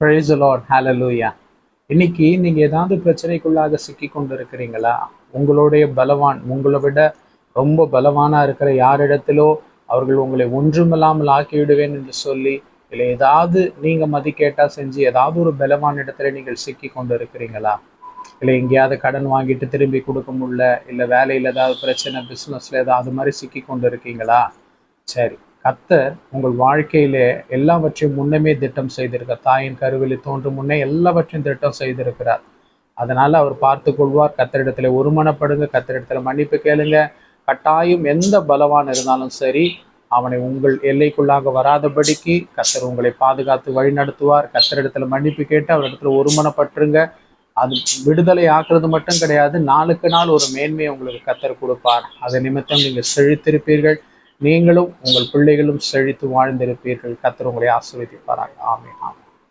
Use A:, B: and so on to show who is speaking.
A: Praise the Lord, ஹalleluya. இன்னைக்கு நீங்க ஏதாவது பிரச்சனைக்குள்ளாக சிக்கி கொண்டு இருக்கிறீங்களா? உங்களுடைய பலவான் உங்களை விட ரொம்ப பலவானா இருக்கிற யாரிடத்திலோ அவர்கள் உங்களை ஒன்றுமில்லாமல் ஆக்கிவிடுவேன் என்று சொல்லி, இல்லை ஏதாவது நீங்க மதிக்கேட்டா செஞ்சு ஏதாவது ஒரு பலவான் இடத்துல நீங்கள் சிக்கி கொண்டு இருக்கிறீங்களா? இல்லை எங்கேயாவது கடன் வாங்கிட்டு திரும்பி கொடுக்க முடியல, இல்லை வேலையில் ஏதாவது பிரச்சனை, பிஸ்னஸ்ல ஏதாவது மாதிரி சிக்கி கொண்டு இருக்கீங்களா? சரி, கர்த்தர் உங்கள் வாழ்க்கையிலே எல்லாவற்றையும் முன்னமே திட்டம் செய்திருக்கார். தாயின் கருவிலே தோன்றும் முன்னே எல்லாவற்றையும் திட்டம் செய்திருக்கிறார். அதனால அவர் பார்த்து கொள்வார். கர்த்தரிடத்துல ஒருமனப்படுங்க, கர்த்தரிடத்துல மன்னிப்பு கேளுங்க. கட்டாயம் எந்த பலவான் இருந்தாலும் சரி, அவனை உங்கள் எல்லைக்குள்ளாக வராதபடிக்கு கர்த்தர் உங்களை பாதுகாத்து வழி நடத்துவார். கர்த்தரிடத்துல மன்னிப்பு கேட்டு அவரிடத்துல ஒருமனப்பட்டுருங்க. அது விடுதலை ஆக்குறது மட்டும் கிடையாது, நாளுக்கு நாள் ஒரு மேன்மையை உங்களுக்கு கர்த்தர் கொடுப்பார். அது நிமித்தம் நீங்கள் செழித்திருப்பீர்கள். நீங்களும் உங்கள் பிள்ளைகளும் செழித்து வாழ்ந்திருப்பீர்கள். கர்த்தர் உங்களை ஆசீர்வதிப்பாராக. ஆமென்.